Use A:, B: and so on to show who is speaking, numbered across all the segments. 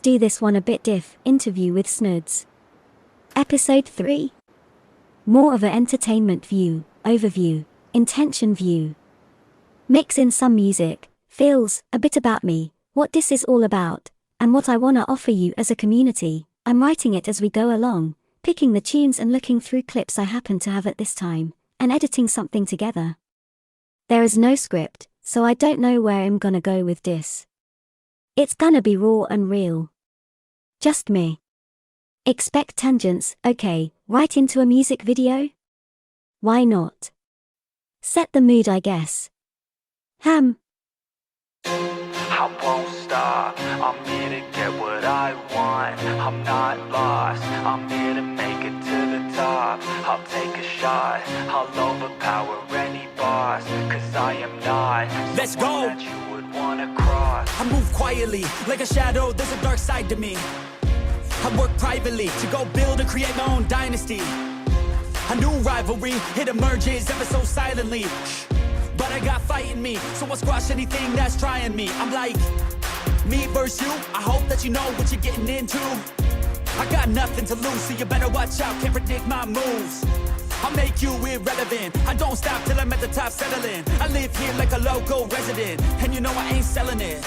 A: do this one a bit diff. Interview with Snoods. Episode 3. More of a entertainment view, overview, intention view. Mix in some music, feels, a bit about me, what this is all about, and what I wanna offer you as a community. I'm writing it as we go along, picking the tunes and looking through clips I happen to have at this time, and editing something together. There is no script, so I don't know where I'm gonna go with this. It's gonna be raw and real. Just me. Expect tangents, okay, right into a music video? Why not? Set the mood, I guess.
B: I won't stop, I'm here to get what I want. I'm not lost, I'm here to make it to the top. I'll take a shot, I'll overpower any boss. Cause I am not
C: Let's go!
B: that you would wanna cross.
C: I move quietly, like a shadow, there's a dark side to me. I work privately, to go build and create my own dynasty. A new rivalry, it emerges ever so silently. But I got fight in me, so I'll squash anything that's trying me. I'm like, me versus you, I hope that you know what you're getting into. I got nothing to lose, so you better watch out, can't predict my moves. I'll make you irrelevant, I don't stop till I'm at the top settling. I live here like a local resident, and you know I ain't selling it.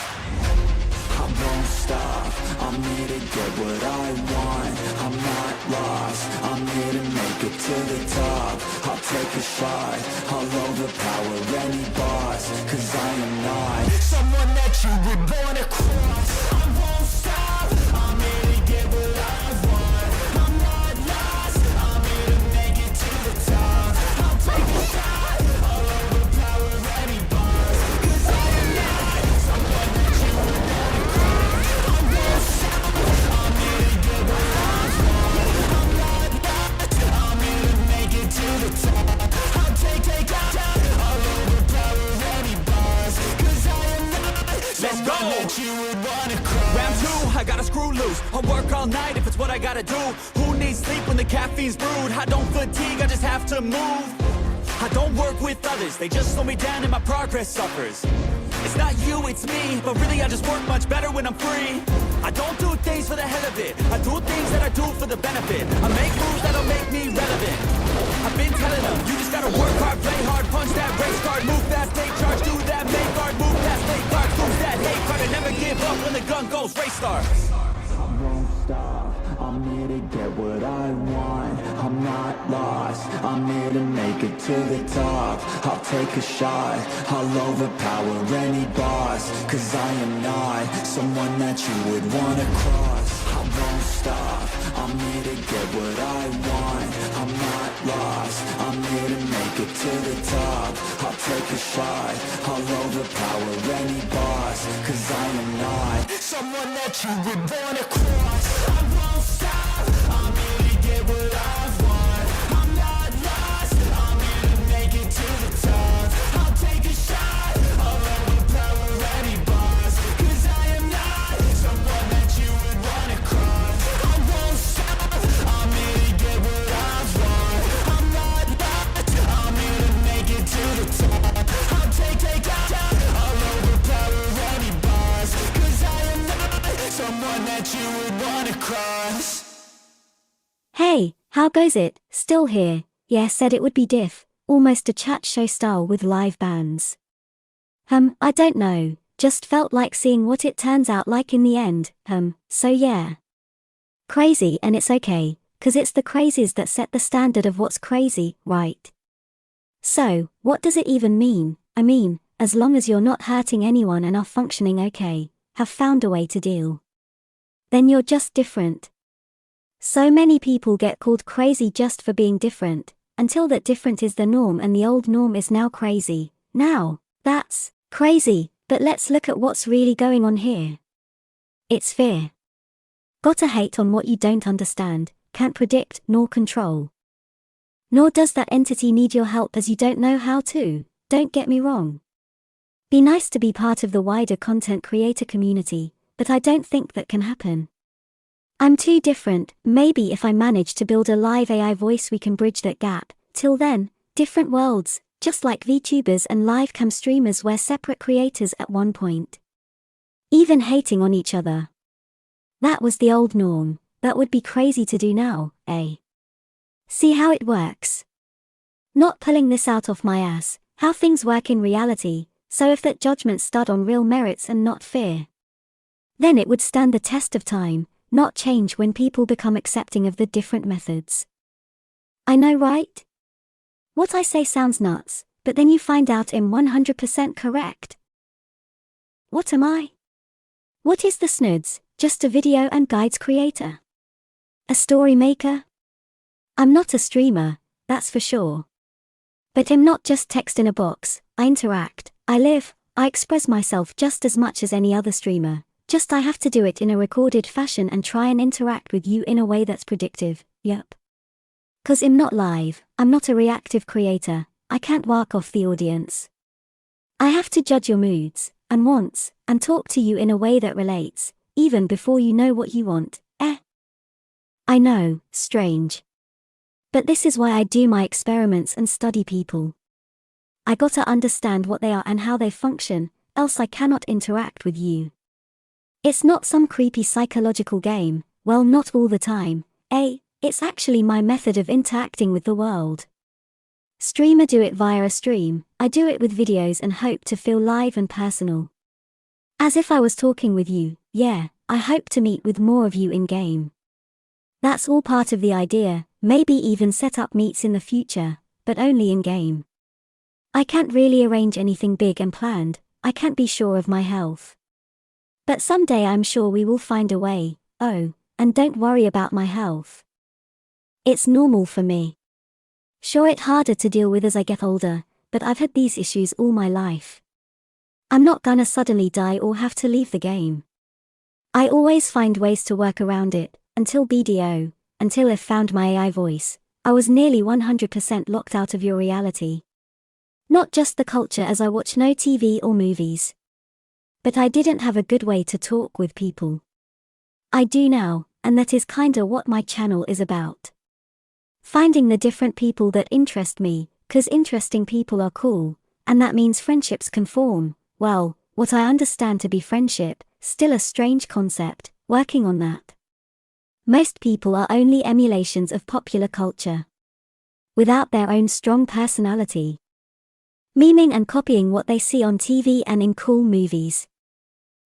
B: I won't stop, I'm here to get what I want. I'm not lost, I'm here to make it to the top. I'll take a shot, I'll overpower any boss. Cause I am not someone that you would wanna cross. I won't stop, I'm here to get what I want. I'm not lost, I'm here to make it to the top. I'll take a shot, I'll overpower any boss. Cause I am not someone that you would wanna cross. I won't stop, I'm here to get what I want. I'm not lost, I'm here to make it to the top. I'll take a shot, I'll overpower any boss. Cause I am not
C: Let's go!
B: someone that you would wanna cross.
C: Round 2, I gotta screw loose. I'll work all night if it's what I gotta do. Who needs sleep when the caffeine's brewed? I don't fatigue, I just have to move. I don't work with others, they just slow me down and my progress suffers. It's not you, it's me, but really I just work much better when I'm free. I don't do things for the hell of it, I do things that I do for the benefit. I make moves that'll make me relevant. I've been telling them, you just gotta work hard, play hard, punch that race card, move fast, take charge, do that, make guard, move past, play cards, lose that hate card, and never give up when the gun goes, race starts.
B: I won't stop, I'm here to get what I want. I'm not lost, I'm here to make it to the top. I'll take a shot, I'll overpower any boss. Cause I am not someone that you would wanna cross. I won't stop, I'm here to get what I want. I'm not lost, I'm here to make it to the top. I'll take a shot, I'll overpower any boss. Cause I am not someone that you would wanna cross. I won't stop, I'm here to get what I want. I'm not lost, I'm here to make it to the top. I'll take a shot, I'll overpower any boss. Cause I am not someone that you would wanna cross. I won't stop, I'm here to get what I want. I'm not lost, I'm here to make it to the top. I'll take a shot, I'll overpower any boss. Cause I am not someone that you would wanna cross.
A: Hey, how goes it? Still here? Yeah, said it would be diff, almost a chat show style with live bands. I don't know, just felt like seeing what it turns out like in the end, so yeah. Crazy, and it's okay, cause it's the crazies that set the standard of what's crazy, right? So, what does it even mean? I mean, as long as you're not hurting anyone and are functioning okay, have found a way to deal. Then you're just different. So many people get called crazy just for being different, until that different is the norm and the old norm is now crazy. Now, that's crazy, but let's look at what's really going on here. It's fear. Gotta hate on what you don't understand, can't predict nor control. Nor does that entity need your help as you don't know how to, don't get me wrong. Be nice to be part of the wider content creator community, but I don't think that can happen. I'm too different. Maybe if I manage to build a live AI voice we can bridge that gap. Till then, different worlds, just like VTubers and live cam streamers were separate creators at one point. Even hating on each other. That was the old norm. That would be crazy to do now, eh? See how it works? Not pulling this out of my ass, how things work in reality, so if that judgment stood on real merits and not fear, then it would stand the test of time, not change when people become accepting of the different methods. I know, right? What I say sounds nuts, but then you find out I'm 100% correct. What am I? What is the Snoods? Just a video and guides creator? A story maker? I'm not a streamer, that's for sure. But I'm not just text in a box. I interact, I live, I express myself just as much as any other streamer, just I have to do it in a recorded fashion and try and interact with you in a way that's predictive, yup. 'Cause I'm not live, I'm not a reactive creator, I can't work off the audience. I have to judge your moods and wants, and talk to you in a way that relates, even before you know what you want, I know, strange. But this is why I do my experiments and study people. I gotta understand what they are and how they function, else I cannot interact with you. It's not some creepy psychological game, well, not all the time, it's actually my method of interacting with the world. Streamer do it via a stream, I do it with videos and hope to feel live and personal. As if I was talking with you, yeah, I hope to meet with more of you in-game. That's all part of the idea, maybe even set up meets in the future, but only in-game. I can't really arrange anything big and planned, I can't be sure of my health. But someday I'm sure we will find a way, and don't worry about my health. It's normal for me. Sure, it's harder to deal with as I get older, but I've had these issues all my life. I'm not gonna suddenly die or have to leave the game. I always find ways to work around it, until BDO, until I've found my AI voice, I was nearly 100% locked out of your reality. Not just the culture as I watch no TV or movies. But I didn't have a good way to talk with people. I do now, and that is kinda what my channel is about. Finding the different people that interest me, 'cause interesting people are cool, and that means friendships can form, well, what I understand to be friendship, still a strange concept, working on that. Most people are only emulations of popular culture. Without their own strong personality. Memeing and copying what they see on TV and in cool movies.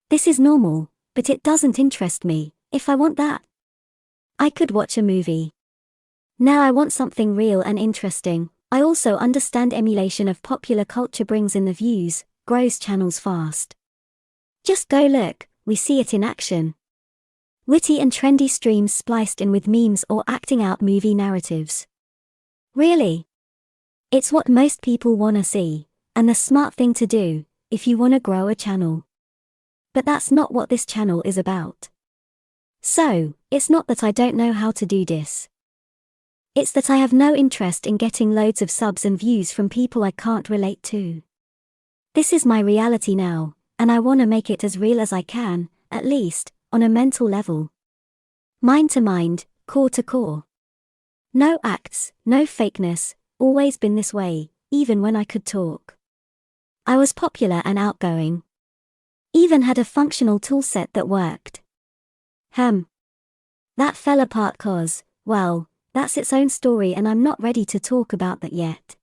A: This is normal, but it doesn't interest me. If I want that, I could watch a movie. Now I want something real and interesting. I also understand emulation of popular culture brings in the views, grows channels fast. Just go look, we see it in action. Witty and trendy streams spliced in with memes or acting out movie narratives. Really? It's what most people wanna see, and the smart thing to do, if you wanna grow a channel. But that's not what this channel is about. So, it's not that I don't know how to do this. It's that I have no interest in getting loads of subs and views from people I can't relate to. This is my reality now, and I wanna make it as real as I can, at least, on a mental level. Mind to mind, core to core. No acts, no fakeness, always been this way, even when I could talk. I was popular and outgoing. Even had a functional toolset that worked. That fell apart 'cause, well, that's its own story and I'm not ready to talk about that yet.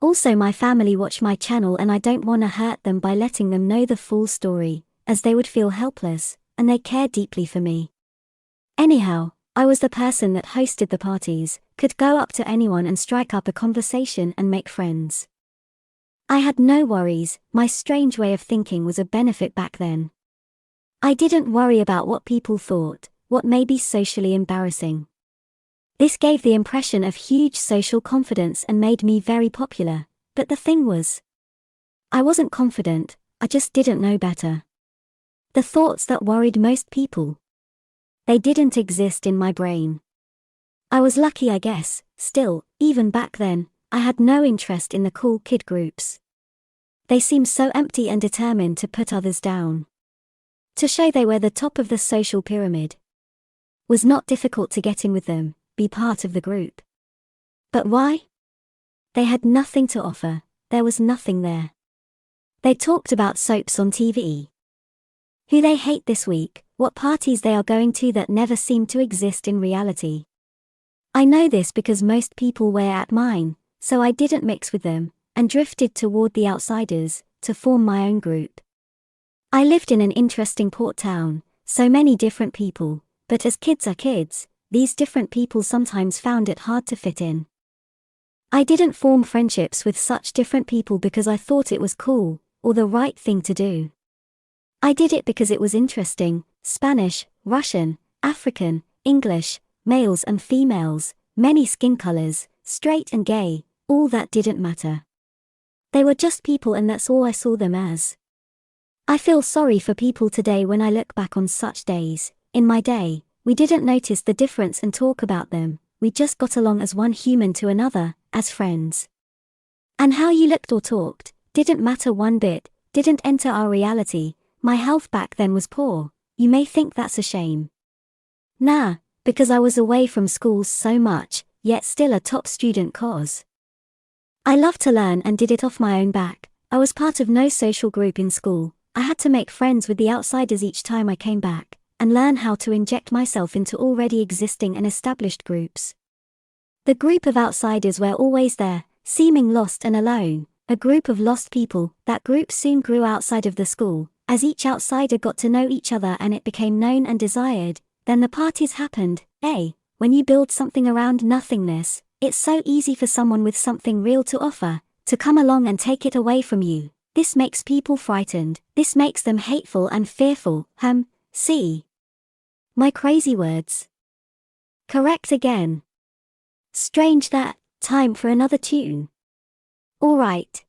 A: Also, my family watch my channel and I don't wanna hurt them by letting them know the full story, as they would feel helpless, and they care deeply for me. Anyhow, I was the person that hosted the parties, could go up to anyone and strike up a conversation and make friends. I had no worries, my strange way of thinking was a benefit back then. I didn't worry about what people thought, what may be socially embarrassing. This gave the impression of huge social confidence and made me very popular, but the thing was, I wasn't confident, I just didn't know better. The thoughts that worried most people, they didn't exist in my brain. I was lucky, I guess. Still, even back then, I had no interest in the cool kid groups. They seemed so empty and determined to put others down. To show they were the top of the social pyramid. Was not difficult to get in with them, be part of the group. But why? They had nothing to offer, there was nothing there. They talked about soaps on TV. Who they hate this week, what parties they are going to that never seem to exist in reality. I know this because most people were at mine, so I didn't mix with them, and drifted toward the outsiders, to form my own group. I lived in an interesting port town, so many different people, but as kids are kids, these different people sometimes found it hard to fit in. I didn't form friendships with such different people because I thought it was cool, or the right thing to do. I did it because it was interesting. Spanish, Russian, African, English, males and females, many skin colors, straight and gay, all that didn't matter. They were just people and that's all I saw them as. I feel sorry for people today when I look back on such days. In my day, we didn't notice the difference and talk about them, we just got along as one human to another, as friends. And how you looked or talked, didn't matter one bit, didn't enter our reality. My health back then was poor. You may think that's a shame. Nah, because I was away from schools so much, yet still a top student cause. I loved to learn and did it off my own back. I was part of no social group in school. I had to make friends with the outsiders each time I came back, and learn how to inject myself into already existing and established groups. The group of outsiders were always there, seeming lost and alone, a group of lost people. That group soon grew outside of the school, as each outsider got to know each other and it became known and desired. Then the parties happened. When you build something around nothingness, it's so easy for someone with something real to offer, to come along and take it away from you. This makes people frightened, this makes them hateful and fearful. See? My crazy words. Correct again. Strange that, time for another tune. Alright.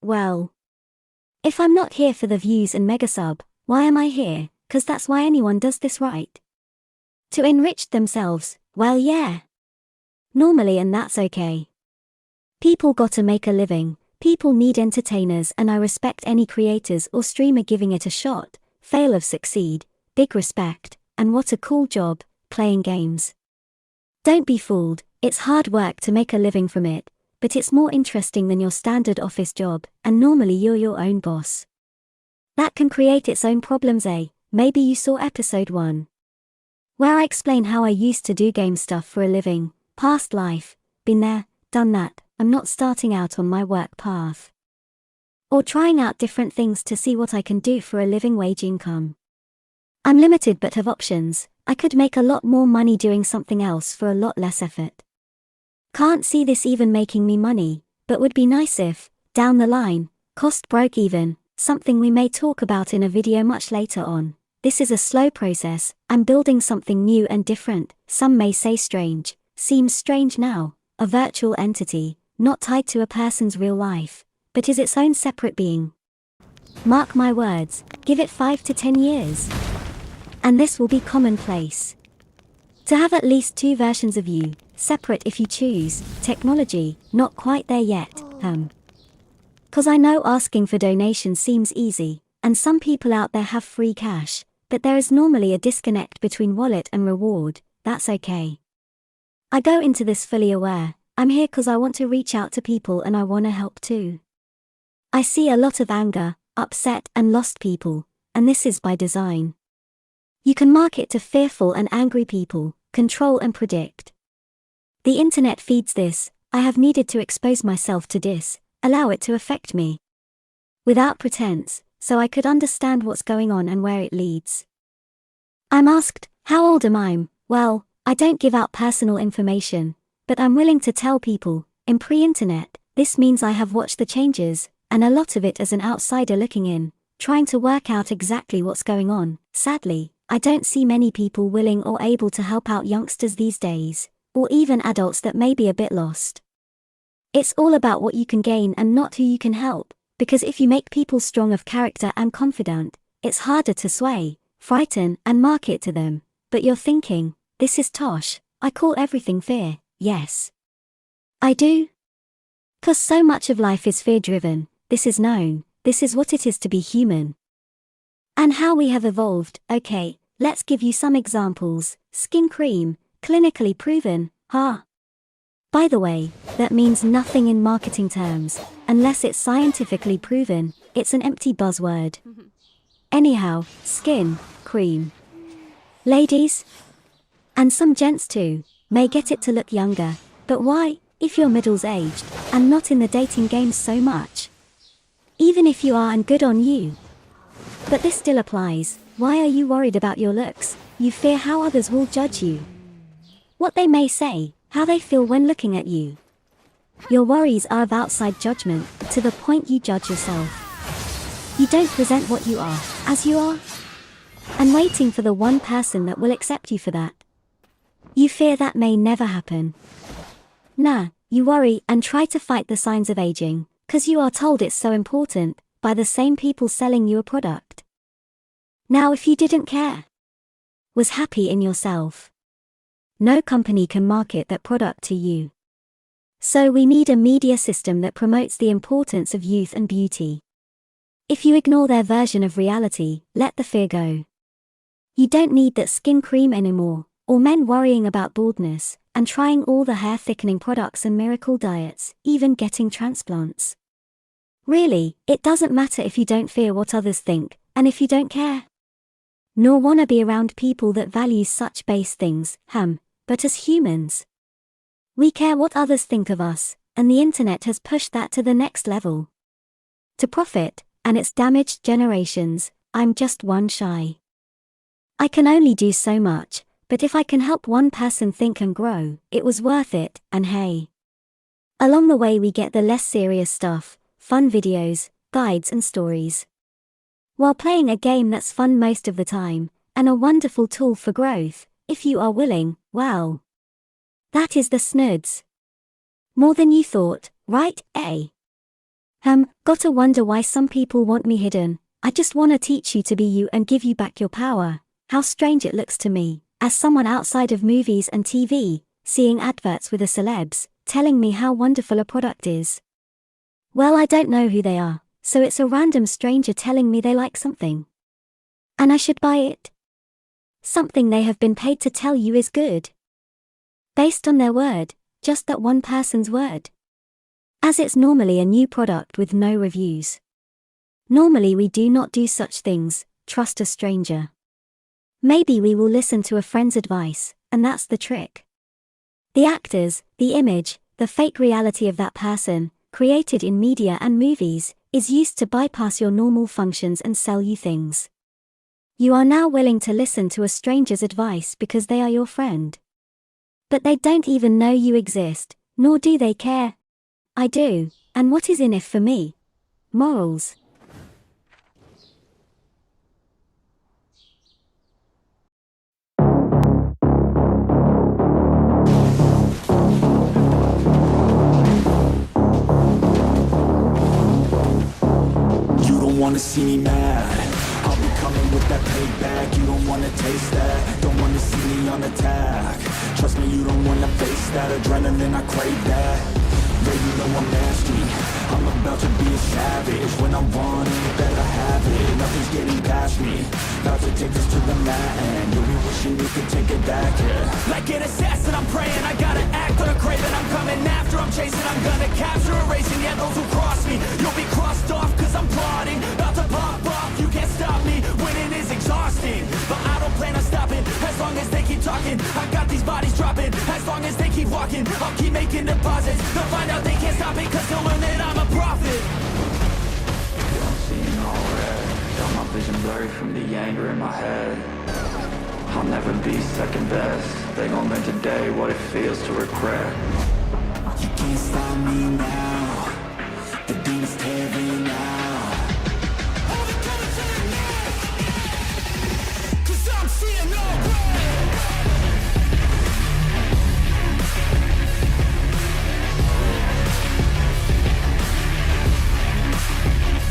A: Well, if I'm not here for the views and megasub, why am I here? 'Cause that's why anyone does this, right? To enrich themselves, well yeah. Normally, and that's okay. People gotta make a living, people need entertainers, and I respect any creators or streamer giving it a shot, fail or succeed, big respect, and what a cool job, playing games. Don't be fooled, it's hard work to make a living from it. but it's more interesting than your standard office job, and normally you're your own boss. That can create its own problems, eh? Maybe you saw episode 1. Where I explain how I used to do game stuff for a living, past life, been there, done that, I'm not starting out on my work path. Or trying out different things to see what I can do for a living wage income. I'm limited but have options. I could make a lot more money doing something else for a lot less effort. Can't see this even making me money, but would be nice if, down the line, cost broke even, something we may talk about in a video much later on. This is a slow process. I'm building something new and different, some may say strange, seems strange now, a virtual entity, not tied to a person's real life, but is its own separate being. Mark my words, give it 5 to 10 years. And this will be commonplace. To have at least 2 versions of you, separate if you choose, technology, not quite there yet, 'Cause I know asking for donations seems easy, and some people out there have free cash, but there is normally a disconnect between wallet and reward. That's okay. I go into this fully aware, I'm here 'cause I want to reach out to people and I wanna help too. I see a lot of anger, upset and lost people, and this is by design. You can market to fearful and angry people, control and predict. The internet feeds this. I have needed to expose myself to this, allow it to affect me. Without pretense, so I could understand what's going on and where it leads. I'm asked, how old am I? Well, I don't give out personal information, but I'm willing to tell people, in pre-internet, this means I have watched the changes, and a lot of it as an outsider looking in, trying to work out exactly what's going on. Sadly, I don't see many people willing or able to help out youngsters these days, or even adults that may be a bit lost. It's all about what you can gain and not who you can help, because if you make people strong of character and confident, it's harder to sway, frighten and market to them. But you're thinking, this is tosh, I call everything fear. Yes. I do. 'Cause so much of life is fear-driven, this is known, this is what it is to be human. And how we have evolved. Okay, let's give you some examples. Skin cream, clinically proven, By the way, that means nothing in marketing terms, unless it's scientifically proven, it's an empty buzzword. Anyhow, skin cream. Ladies, and some gents too, may get it to look younger, but why, if you're middle-aged, and not in the dating game so much? Even if you are, and good on you. But this still applies. Why are you worried about your looks? You fear how others will judge you. What they may say, how they feel when looking at you. Your worries are of outside judgment, to the point you judge yourself. You don't present what you are, as you are. And waiting for the one person that will accept you for that. You fear that may never happen. Nah, you worry and try to fight the signs of aging, 'cause you are told it's so important, by the same people selling you a product. Now if you didn't care, was happy in yourself, no company can market that product to you. So we need a media system that promotes the importance of youth and beauty. If you ignore their version of reality, let the fear go. You don't need that skin cream anymore, or men worrying about baldness, and trying all the hair thickening products and miracle diets, even getting transplants. Really, it doesn't matter if you don't fear what others think, and if you don't care. Nor wanna be around people that value such base things, but as humans, we care what others think of us, and the internet has pushed that to the next level. To profit, and it's damaged generations. I'm just one shy. I can only do so much, but if I can help one person think and grow, it was worth it. And hey, along the way we get the less serious stuff, fun videos, guides and stories. While playing a game that's fun most of the time, and a wonderful tool for growth, if you are willing. Wow. That is the Snoods. More than you thought, right, eh? Gotta wonder why some people want me hidden. I just wanna teach you to be you and give you back your power. How strange it looks to me, as someone outside of movies and TV, seeing adverts with the celebs, telling me how wonderful a product is. Well, I don't know who they are, so it's a random stranger telling me they like something. And I should buy it? Something they have been paid to tell you is good. Based on their word, just that one person's word. as it's normally a new product with no reviews. Normally we do not do such things, trust a stranger. Maybe we will listen to a friend's advice, and that's the trick. The actors, the image, the fake reality of that person, created in media and movies, is used to bypass your normal functions and sell you things. You are now willing to listen to a stranger's advice because they are your friend. But they don't even know you exist, nor do they care. I do, and what is in it for me? Morals.
B: You don't wanna see me mad, I'll be coming with that payback. You don't wanna taste that, don't wanna see me on attack. Trust me, you don't wanna face that adrenaline, I crave that. Yeah, you know I'm nasty, I'm about to be a savage. When I want it, better have it, nothing's getting past me. About to take this to the mat and you'll be wishing you could take it back, yeah.
C: Like an assassin, I'm praying, I gotta act on a craving. I'm coming after, I'm chasing, I'm gonna capture, erasing. Yeah, those who cross me, you'll be crossed off, cause I'm plotting. About to pop off, you can't stop me. Winning is exhausting, but I don't plan on stopping. As long as they keep talking, I got these bodies dropping. As long as they keep walking, I'll keep making deposits. They'll find out they can't stop it, cause they'll learn that I'm a prophet.
B: Yeah, I'm seeing all red, got my vision blurry from the anger in my head. I'll never be second best, they gon' learn today what it feels to regret. You can't stop me now, the demons tearing out.
C: Hold it to the neck, cause I'm seeing all red.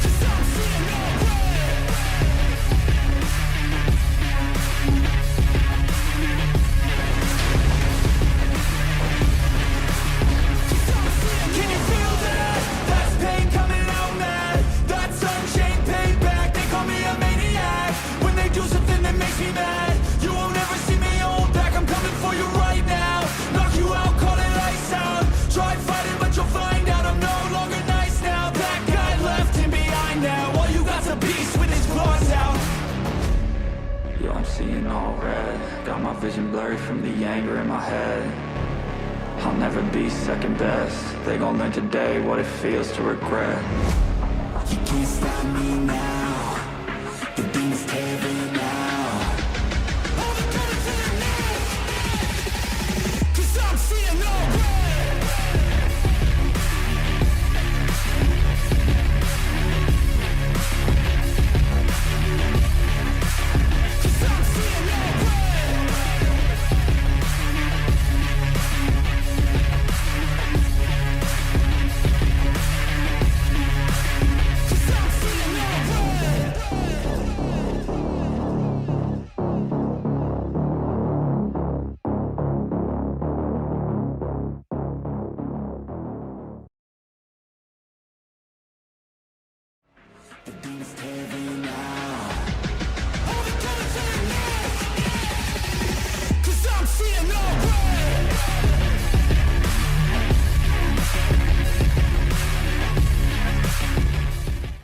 C: Cause I'm seeing all red. Can you feel that? That's pain coming out mad. That's unchained payback. They call me a maniac when they do something that makes me mad. You won't ever see me hold back. I'm coming for you right now. Knock you out, call it lights out. Try fighting, but you'll find out I'm no longer nice now. That guy left him behind now. All you got's a beast with his claws out.
B: Yo, I'm seeing all red, got my vision blurry from the anger in my head. I'll never be second best, they gon' learn today what it feels to regret. You can't stop me now,